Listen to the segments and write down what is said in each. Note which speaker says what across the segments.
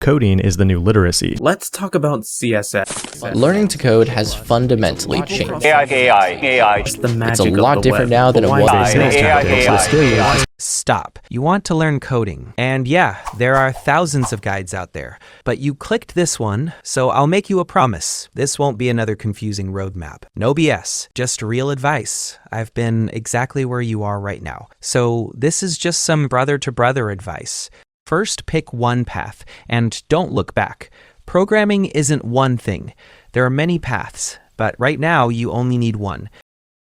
Speaker 1: Coding is the new literacy.
Speaker 2: Let's talk about CSS.
Speaker 3: Learning to code has fundamentally changed.
Speaker 4: AI.
Speaker 2: It's the magic
Speaker 3: It's a lot
Speaker 2: of the
Speaker 3: different
Speaker 2: web.
Speaker 3: now than it was.
Speaker 4: AI.
Speaker 5: Stop. You want to learn coding. And yeah, there are thousands of guides out there. But you clicked this one, so I'll make you a promise. This won't be another confusing roadmap. No BS, just real advice. I've been exactly where you are right now. So this is just some brother-to-brother advice. First, pick one path, and don't look back. Programming isn't one thing. There are many paths, but right now you only need one.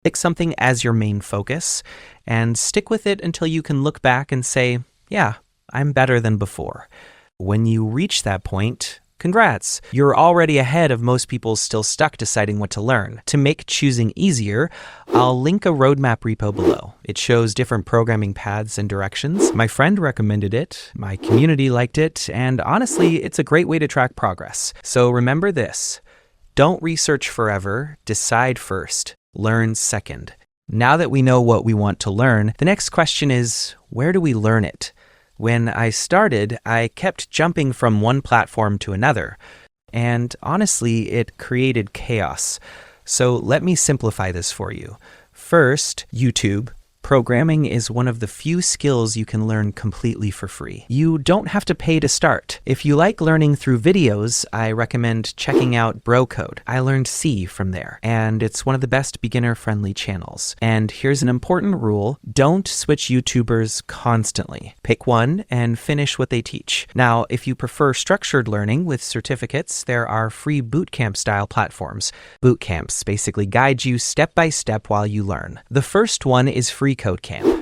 Speaker 5: Pick something as your main focus, and stick with it until you can look back and say, yeah, I'm better than before. When you reach that point, congrats! You're already ahead of most people still stuck deciding what to learn. To make choosing easier, I'll link a roadmap repo below. It shows different programming paths and directions. My friend recommended it, my community liked it, and honestly, it's a great way to track progress. So remember this: don't research forever, decide first, learn second. Now that we know what we want to learn, the next question is, where do we learn it? When I started, I kept jumping from one platform to another, and honestly, it created chaos. So let me simplify this for you. First, YouTube. Programming is one of the few skills you can learn completely for free. You don't have to pay to start. If you like learning through videos, I recommend checking out BroCode. I learned C from there, and it's one of the best beginner-friendly channels. And here's an important rule: don't switch YouTubers constantly. Pick one and finish what they teach. Now, if you prefer structured learning with certificates, there are free bootcamp-style platforms. Bootcamps basically guide you step by step while you learn. The first one is FreeCodeCamp.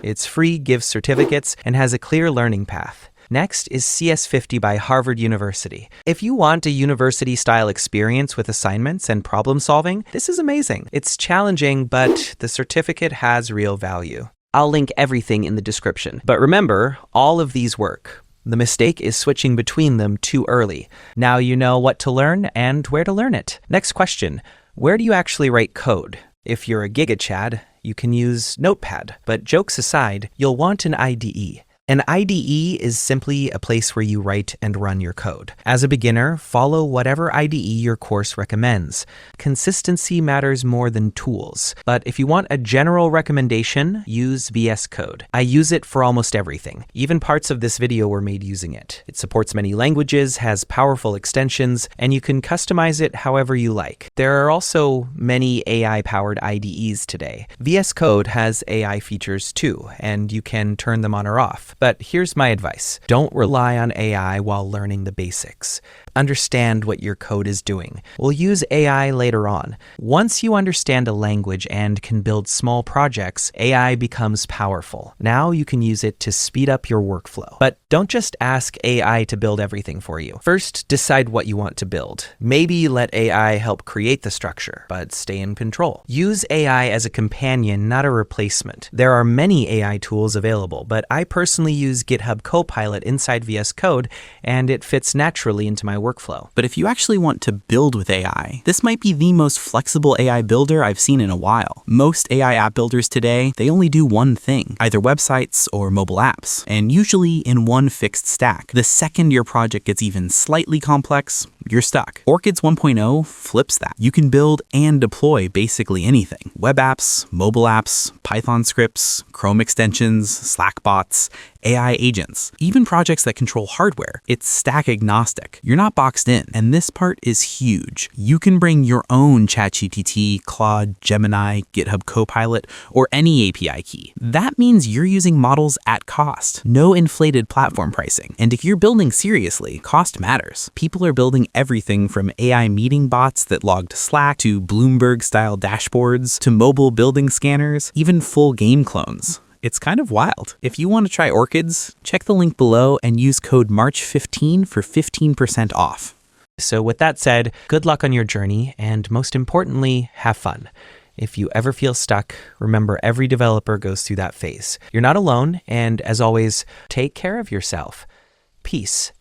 Speaker 5: It's free, gives certificates, and has a clear learning path. Next is CS50 by Harvard University. If you want a university-style experience with assignments and problem solving, this is amazing. It's challenging, but the certificate has real value. I'll link everything in the description. But remember, all of these work. The mistake is switching between them too early. Now you know what to learn and where to learn it. Next question: where do you actually write code? If you're a GigaChad, you can use Notepad, but jokes aside, you'll want an IDE. An IDE is simply a place where you write and run your code. As a beginner, follow whatever IDE your course recommends. Consistency matters more than tools, but if you want a general recommendation, use VS Code. I use it for almost everything. Even parts of this video were made using it. It supports many languages, has powerful extensions, and you can customize it however you like. There are also many AI-powered IDEs today. VS Code has AI features too, and you can turn them on or off. But here's my advice: don't rely on AI while learning the basics. Understand what your code is doing. We'll use AI later on. Once you understand a language and can build small projects, AI becomes powerful. Now you can use it to speed up your workflow. But don't just ask AI to build everything for you. First, decide what you want to build. Maybe let AI help create the structure, but stay in control. Use AI as a companion, not a replacement. There are many AI tools available, but I personally use GitHub Copilot inside VS Code, and it fits naturally into my workflow.
Speaker 6: But if you actually want to build with AI, this might be the most flexible AI builder I've seen in a while. Most AI app builders today, they only do one thing, either websites or mobile apps, and usually in one fixed stack. The second your project gets even slightly complex, you're stuck. Orchids 1.0 flips that. You can build and deploy basically anything. Web apps, mobile apps, Python scripts, Chrome extensions, Slack bots, AI agents, even projects that control hardware. It's stack agnostic. You're not boxed in, and this part is huge. You can bring your own ChatGPT, Claude, Gemini, GitHub Copilot, or any API key. That means you're using models at cost. No inflated platform pricing. And if you're building seriously, cost matters. People are building everything from AI meeting bots that log to Slack, to Bloomberg-style dashboards, to mobile building scanners, even full game clones. It's kind of wild. If you want to try Orchids, check the link below and use code MARCH15 for 15% off.
Speaker 5: So with that said, good luck on your journey, and most importantly, have fun. If you ever feel stuck, remember every developer goes through that phase. You're not alone, and as always, take care of yourself. Peace.